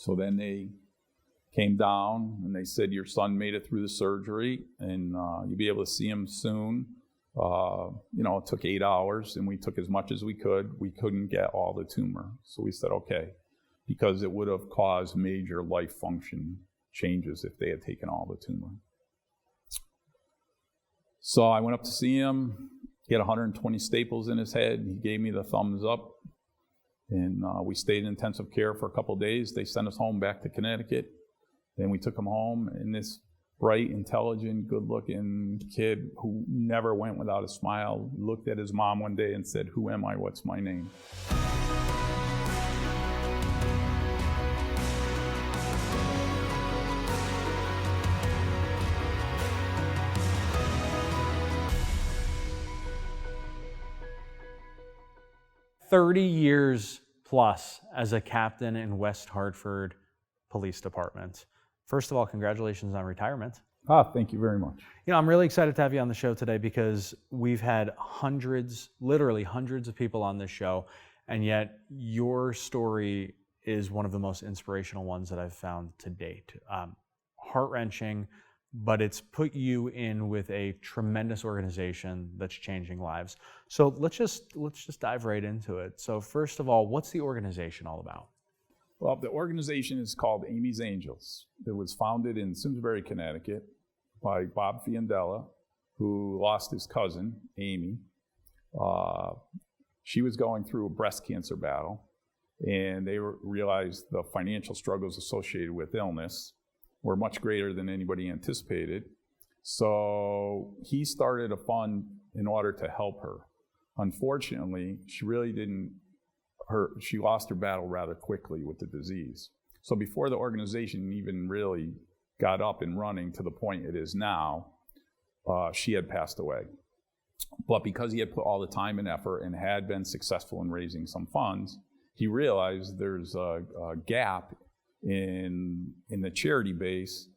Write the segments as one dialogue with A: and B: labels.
A: So then they came down and they said, your son made it through the surgery and you'll be able to see him soon. It took 8 hours and we took as much as we could. We couldn't get all the tumor. So we said, okay, because it would have caused major life function changes if they had taken all the tumor. So I went up to see him. He had 120 staples in his head. He gave me the thumbs up. And we stayed in intensive care for a couple of days. They sent us home back to Connecticut. Then we took him home, and this bright, intelligent, good-looking kid who never went without a smile looked at his mom one day and said, "Who am I? What's my name?"
B: "30 years plus as a captain in West Hartford Police Department. First of all, congratulations on retirement.
A: Thank you very much.
B: I'm really excited to have you on the show today because we've had literally hundreds of people on this show, and yet your story is one of the most inspirational ones that I've found to date. Heart-wrenching, but it's put you in with a tremendous organization that's changing lives. So let's just dive right into it. So first of all, what's the organization all about?
A: Well, the organization is called Amy's Angels. It was founded in Simsbury, Connecticut by Bob Fiandella, who lost his cousin, Amy. She was going through a breast cancer battle, and they realized the financial struggles associated with illness were much greater than anybody anticipated. So he started a fund in order to help her. Unfortunately, she lost her battle rather quickly with the disease. So before the organization even really got up and running to the point it is now, she had passed away. But because he had put all the time and effort and had been successful in raising some funds, he realized there's a gap in the charity base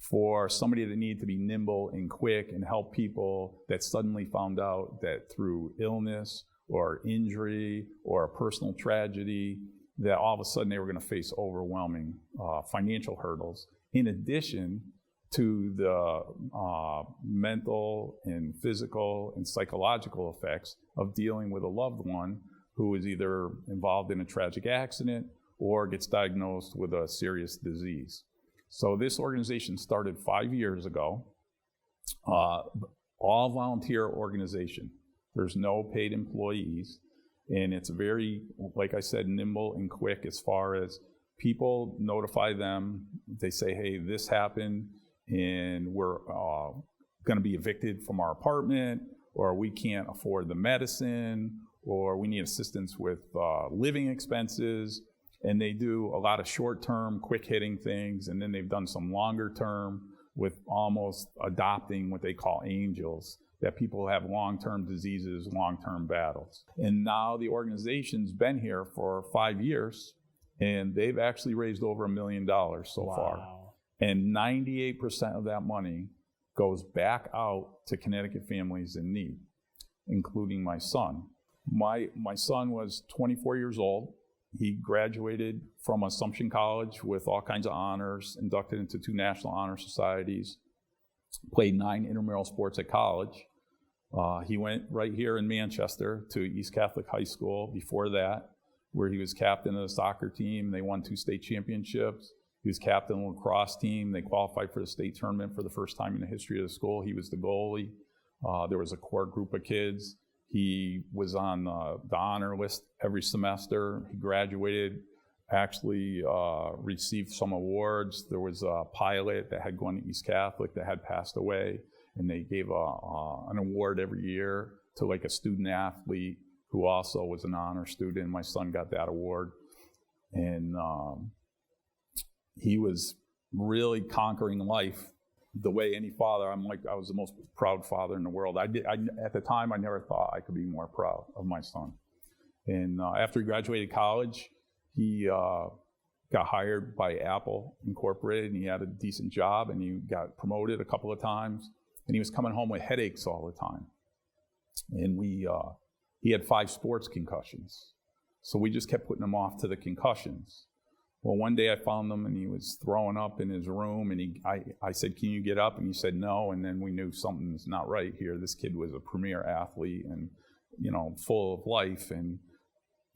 A: for somebody that needed to be nimble and quick and help people that suddenly found out that through illness or injury or a personal tragedy, that all of a sudden they were going to face overwhelming financial hurdles, in addition to the mental and physical and psychological effects of dealing with a loved one who is either involved in a tragic accident or gets diagnosed with a serious disease. So this organization started 5 years ago, all volunteer organization. There's no paid employees, and it's very, like I said, nimble and quick as far as people notify them. They say, hey, this happened, and we're going to be evicted from our apartment, or we can't afford the medicine, or we need assistance with living expenses. And they do a lot of short-term, quick-hitting things, and then they've done some longer-term with almost adopting what they call angels, that people have long-term diseases, long-term battles. And now the organization's been here for 5 years, and they've actually raised over $1 million so far. And 98% of that money goes back out to Connecticut families in need, including my son. My son was 24 years old. He graduated from Assumption College with all kinds of honors, inducted into 2 National Honor Societies, played 9 intramural sports at college. He went right here in Manchester to East Catholic High School before that, where he was captain of the soccer team. They won 2 state championships. He was captain of the lacrosse team. They qualified for the state tournament for the first time in the history of the school. He was the goalie. There was a core group of kids. He was on the honor list every semester. He graduated, actually received some awards. There was a pilot that had gone to East Catholic that had passed away, and they gave an award every year to like a student athlete who also was an honor student. My son got that award. And he was really conquering life the way any father. I was the most proud father in the world. At the time, I never thought I could be more proud of my son. And after he graduated college, he got hired by Apple Incorporated, and he had a decent job, and he got promoted a couple of times, and he was coming home with headaches all the time. And he had 5 sports concussions. So we just kept putting him off to the concussions. Well, one day I found him and he was throwing up in his room, and I said, "Can you get up?" And he said no, and then we knew something's not right here. This kid was a premier athlete and, full of life, and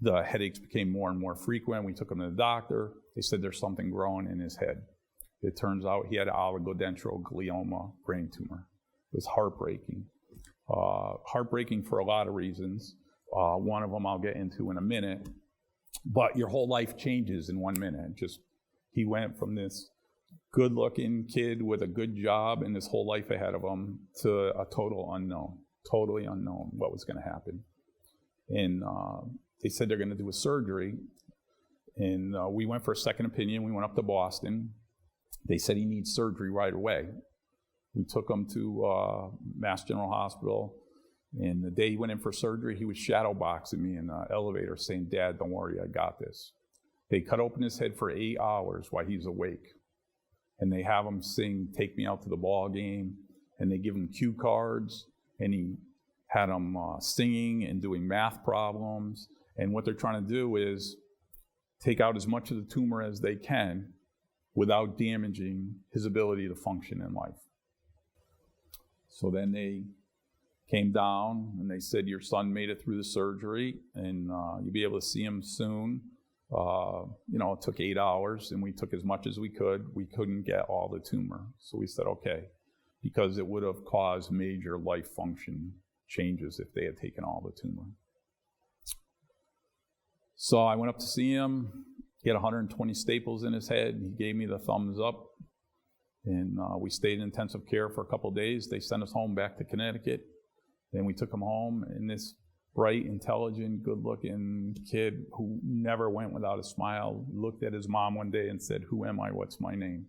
A: the headaches became more and more frequent. We took him to the doctor. They said there's something growing in his head. It turns out he had an oligodendral glioma brain tumor. It was heartbreaking. Heartbreaking for a lot of reasons. One of them I'll get into in a minute. But your whole life changes in 1 minute. He went from this good-looking kid with a good job and his whole life ahead of him to a total unknown, totally unknown what was going to happen. And they said they're going to do a surgery. And we went for a second opinion. We went up to Boston. They said he needs surgery right away. We took him to Mass General Hospital. And the day he went in for surgery, he was shadowboxing me in the elevator saying, "Dad, don't worry, I got this." They cut open his head for 8 hours while he's awake. And they have him sing "Take Me Out to the Ball Game." And they give him cue cards. And he had him singing and doing math problems. And what they're trying to do is take out as much of the tumor as they can without damaging his ability to function in life. So then they came down and they said, "Your son made it through the surgery and you'll be able to see him soon." It took 8 hours and we took as much as we could. We couldn't get all the tumor. So we said, okay, because it would have caused major life function changes if they had taken all the tumor. So I went up to see him. He had 120 staples in his head. He gave me the thumbs up. And we stayed in intensive care for a couple of days. They sent us home back to Connecticut. Then we took him home, and this bright, intelligent, good-looking kid who never went without a smile looked at his mom one day and said, "Who am I? What's my name?"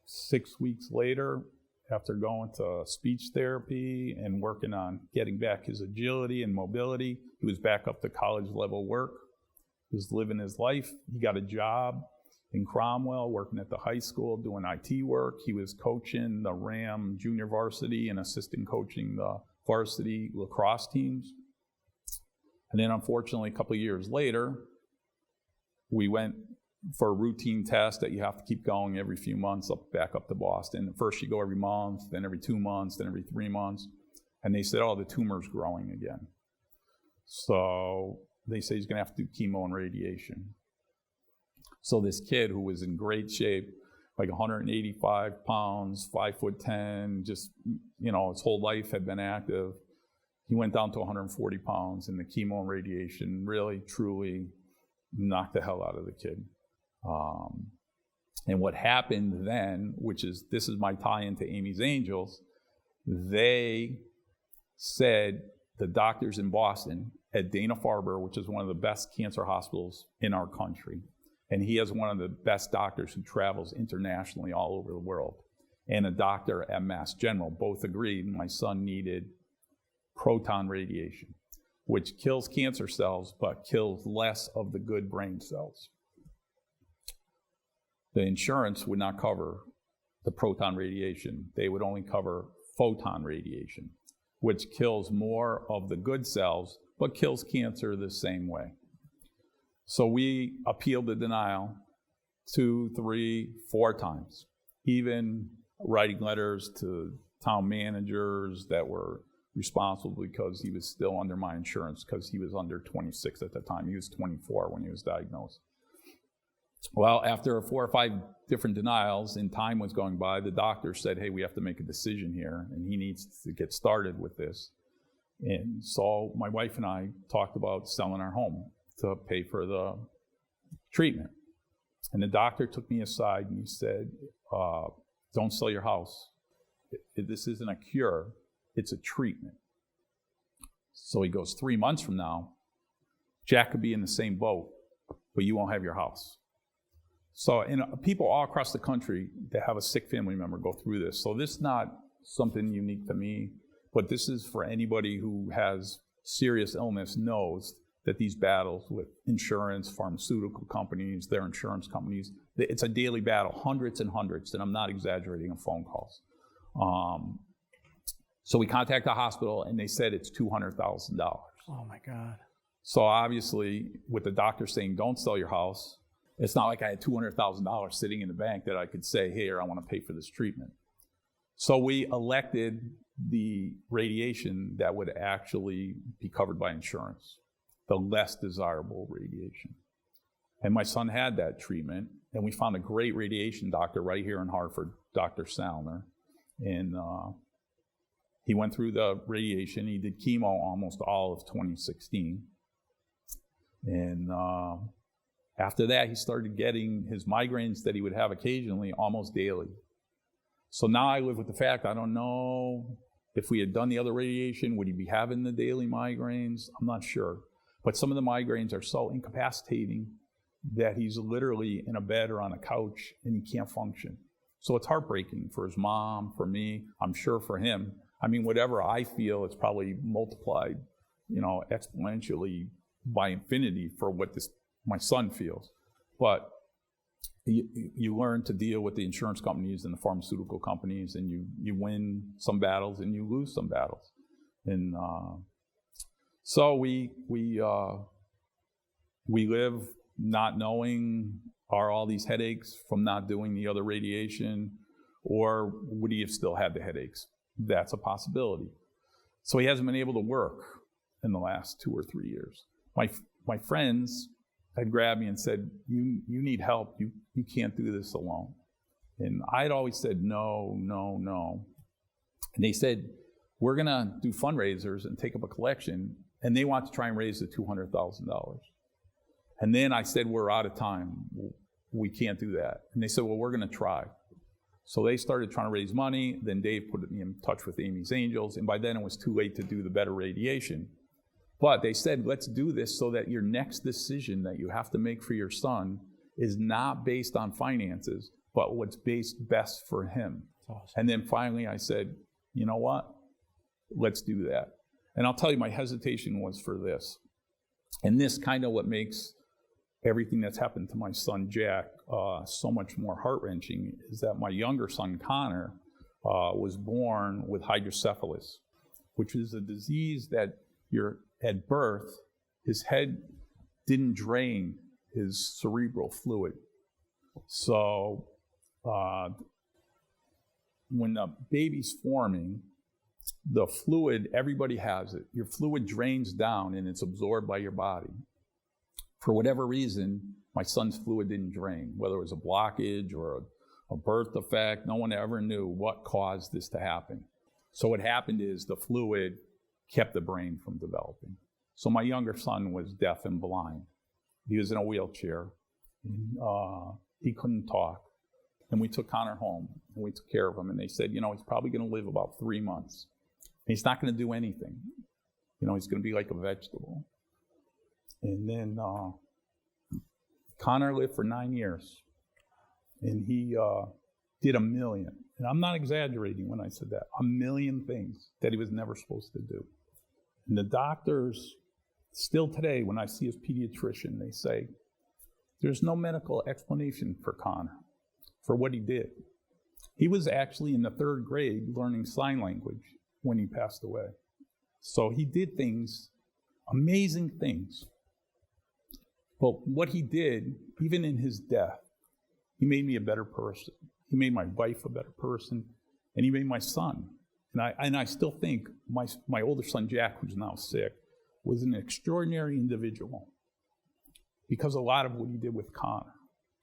A: 6 weeks later, after going to speech therapy and working on getting back his agility and mobility, he was back up to college-level work. He was living his life. He got a job in Cromwell, working at the high school, doing IT work. He was coaching the Ram junior varsity and assistant coaching the varsity lacrosse teams. And then unfortunately, a couple of years later, we went for a routine test that you have to keep going every few months back up to Boston. First you go every month, then every 2 months, then every 3 months. And they said, "Oh, the tumor's growing again." So they say he's going to have to do chemo and radiation. So this kid who was in great shape, like 185 pounds, 5'10", just, his whole life had been active. He went down to 140 pounds, and the chemo and radiation really, truly knocked the hell out of the kid. And what happened then, this is my tie into Amy's Angels, they said the doctors in Boston at Dana-Farber, which is one of the best cancer hospitals in our country, and he has one of the best doctors who travels internationally all over the world, and a doctor at Mass General, both agreed my son needed proton radiation, which kills cancer cells but kills less of the good brain cells. The insurance would not cover the proton radiation. They would only cover photon radiation, which kills more of the good cells but kills cancer the same way. So we appealed the denial 2, 3, 4 times, even writing letters to town managers that were responsible because he was still under my insurance because he was under 26 at the time. He was 24 when he was diagnosed. Well, after 4 or 5 different denials and time was going by, the doctor said, "Hey, we have to make a decision here, and he needs to get started with this." And so my wife and I talked about selling our home to pay for the treatment. And the doctor took me aside and he said, "Don't sell your house. This isn't a cure, it's a treatment." So he goes, 3 months from now, Jack could be in the same boat, but you won't have your house. So people all across the country that have a sick family member go through this. So this is not something unique to me, but this is for anybody who has serious illness knows that these battles with insurance, pharmaceutical companies, their insurance companies, it's a daily battle, hundreds and hundreds, and I'm not exaggerating, of phone calls. So we contact the hospital, and they said it's $200,000.
B: Oh, my God.
A: So obviously, with the doctor saying, "Don't sell your house," It's not like I had $200,000 sitting in the bank that I could say, here, I want to pay for this treatment. So we elected the radiation that would actually be covered by insurance, the less desirable radiation. And my son had that treatment, and we found a great radiation doctor right here in Hartford, Dr. Salner. And he went through the radiation. He did chemo almost all of 2016. And after that, he started getting his migraines that he would have occasionally almost daily. So now I live with the fact, I don't know if we had done the other radiation, would he be having the daily migraines? I'm not sure. But some of the migraines are so incapacitating that he's literally in a bed or on a couch and he can't function. So it's heartbreaking for his mom, for me, I'm sure for him. I mean, whatever I feel, it's probably multiplied, exponentially by infinity for what my son feels. But you learn to deal with the insurance companies and the pharmaceutical companies, and you win some battles and you lose some battles. And so we live not knowing, are all these headaches from not doing the other radiation, or would he have still had the headaches? That's a possibility. So he hasn't been able to work in the last 2 or 3 years. My friends had grabbed me and said, you need help. You can't do this alone. And I'd always said, no. And they said, we're going to do fundraisers and take up a collection. And they want to try and raise the $200,000. And then I said, we're out of time. We can't do that. And they said, well, we're going to try. So they started trying to raise money. Then Dave put me in touch with Amy's Angels. And by then it was too late to do the better radiation. But they said, let's do this so that your next decision that you have to make for your son is not based on finances, but what's best for him.
B: That's awesome.
A: And then finally I said, you know what? Let's do that. And I'll tell you, my hesitation was for this. And this kind of what makes everything that's happened to my son, Jack, so much more heart-wrenching is that my younger son, Connor, was born with hydrocephalus, which is a disease that at birth, his head didn't drain his cerebral fluid. So when the baby's forming, the fluid, everybody has it. Your fluid drains down and it's absorbed by your body. For whatever reason, my son's fluid didn't drain, whether it was a blockage or a birth defect. No one ever knew what caused this to happen. So what happened is the fluid kept the brain from developing. So my younger son was deaf and blind. He was in a wheelchair. He couldn't talk. And we took Connor home and we took care of him. And they said, he's probably going to live about 3 months. And he's not going to do anything. He's going to be like a vegetable. And then Connor lived for 9 years. And he did 1 million. And I'm not exaggerating when I said that. 1 million things that he was never supposed to do. And the doctors, still today, when I see his pediatrician, they say, there's no medical explanation for Connor, for what he did. He was actually in the 3rd grade learning sign language when he passed away. So he did things, amazing things. But what he did, even in his death, he made me a better person. He made my wife a better person, and he made my son. And I still think my older son, Jack, who's now sick, was an extraordinary individual because a lot of what he did with Connor.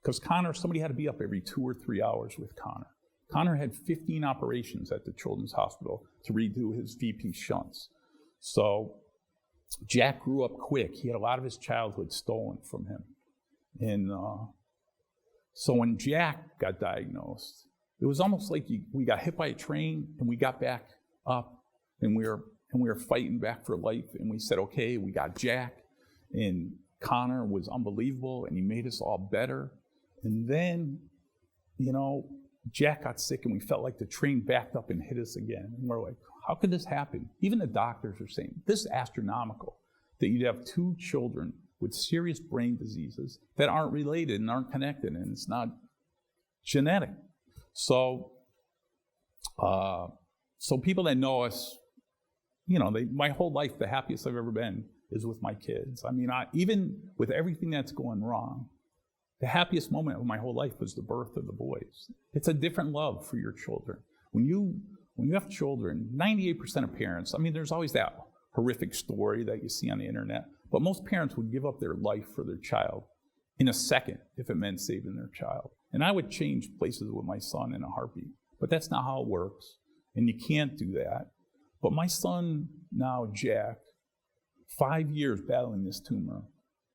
A: Because Connor, somebody had to be up every 2 or 3 hours with Connor. Connor had 15 operations at the Children's Hospital to redo his VP shunts. So Jack grew up quick. He had a lot of his childhood stolen from him. And so when Jack got diagnosed, it was almost like we got hit by a train and we got back up and we were fighting back for life. And we said, okay, we got Jack, and Connor was unbelievable and he made us all better. And then, Jack got sick and we felt like the train backed up and hit us again. And we're like, how could this happen? Even the doctors are saying, this is astronomical, that you'd have 2 children with serious brain diseases that aren't related and aren't connected, and it's not genetic. So people that know us, my whole life, the happiest I've ever been is with my kids. I mean, even with everything that's going wrong, The happiest moment of my whole life was the birth of the boys. It's a different love for your children. When you have children, 98% of parents, I mean, there's always that horrific story that you see on the internet, but most parents would give up their life for their child in a second if it meant saving their child. And I would change places with my son in a heartbeat, but that's not how it works, and you can't do that. But my son now, Jack, 5 years battling this tumor,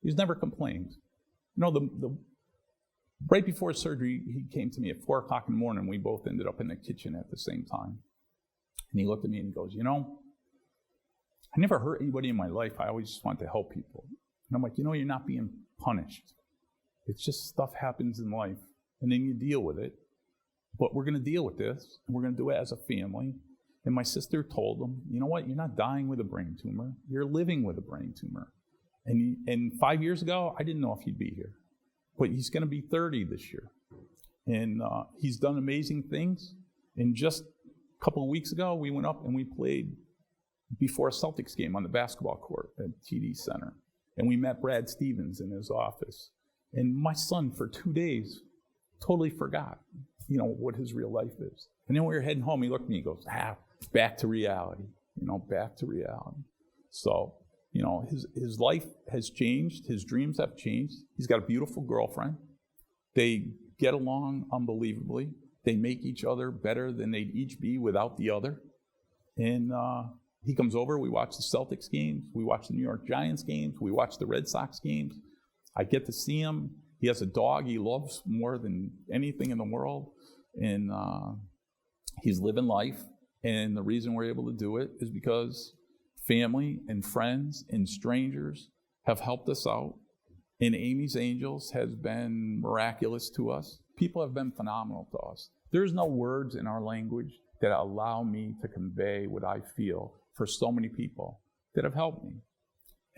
A: he's never complained. You know, right before surgery, he came to me at 4 o'clock in the morning. We both ended up in the kitchen at the same time. And he looked at me and he goes, you know, I never hurt anybody in my life. I always just want to help people. And I'm like, you know, you're not being punished. It's just stuff happens in life, and then you deal with it. But we're going to deal with this, and we're going to do it as a family. And my sister told him, you know what, you're not dying with a brain tumor. You're living with a brain tumor. And 5 years ago, I didn't know if he'd be here. But he's going to be 30 this year. And he's done amazing things. And just a couple of weeks ago, we went up and we played before a Celtics game on the basketball court at TD Center. And we met Brad Stevens in his office. And my son, for 2 days, totally forgot, you know, what his real life is. And then we were heading home, he looked at me and goes, back to reality, you know, back to reality. So, you know, his life has changed. His dreams have changed. He's got a beautiful girlfriend. They get along unbelievably. They make each other better than they'd each be without the other. And he comes over, we watch the Celtics games, we watch the New York Giants games, we watch the Red Sox games. I get to see him. He has a dog he loves more than anything in the world. And he's living life. And the reason we're able to do it is because family and friends and strangers have helped us out. And Amy's Angels has been miraculous to us. People have been phenomenal to us. There's no words in our language that allow me to convey what I feel for so many people that have helped me.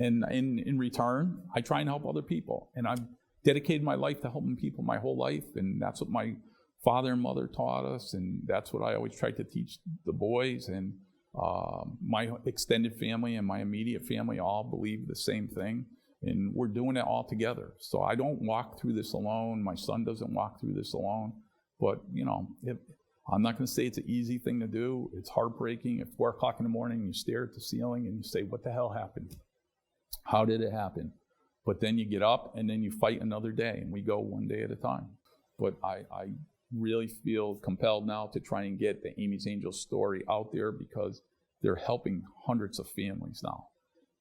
A: And in return, I try and help other people. And I've dedicated my life to helping people my whole life. And that's what my father and mother taught us. And that's what I always try to teach the boys. And my extended family and my immediate family all believe the same thing. And we're doing it all together. So I don't walk through this alone. My son doesn't walk through this alone. But, you know, I'm not going to say it's an easy thing to do. It's heartbreaking. At 4 o'clock in the morning, you stare at the ceiling and you say, what the hell happened? How did it happen? But then you get up and then you fight another day, and we go one day at a time. But I really feel compelled now to try and get the Amy's Angels story out there because they're helping hundreds of families now.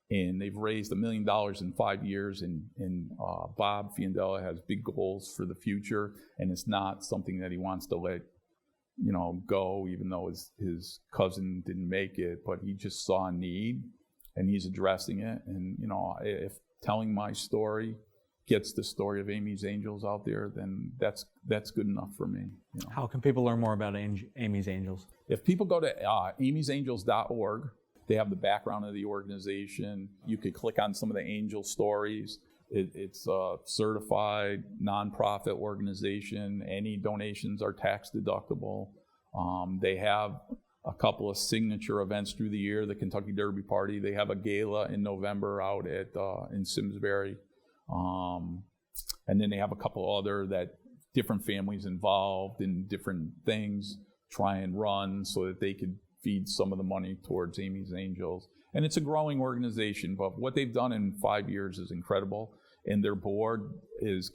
A: And they've raised $1 million in 5 years, and Bob Fiandella has big goals for the future, and it's not something that he wants to let, you know, go, even though his cousin didn't make it, but he just saw a need, and he's addressing it. And, you know, if telling my story gets the story of Amy's Angels out there, then that's good enough for me. You know?
B: How can people learn more about Amy's Angels?
A: If people go to amysangels.org, they have the background of the organization. You could click on some of the angel stories. It's a certified nonprofit organization. Any donations are tax deductible. They have a couple of signature events through the year, the Kentucky Derby Party. They have a gala in November out at in Simsbury. And then they have a couple other that different families involved in different things try and run so that they could feed some of the money towards Amy's Angels. And it's a growing organization, but what they've done in 5 years is incredible. And their board there's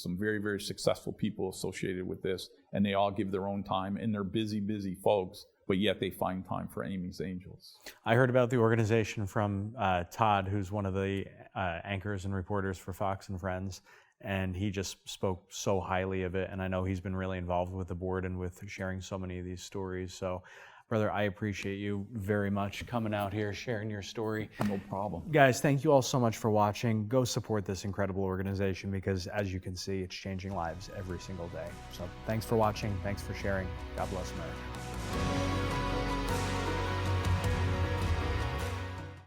A: some very, very successful people associated with this, and they all give their own time, and they're busy, busy folks, but yet they find time for Amy's Angels.
B: I heard about the organization from Todd, who's one of the anchors and reporters for Fox and Friends, and he just spoke so highly of it, and I know he's been really involved with the board and with sharing so many of these stories. So, brother, I appreciate you very much coming out here, sharing your story.
A: No problem.
B: Guys, thank you all so much for watching. Go support this incredible organization because, as you can see, it's changing lives every single day. So thanks for watching. Thanks for sharing. God bless America.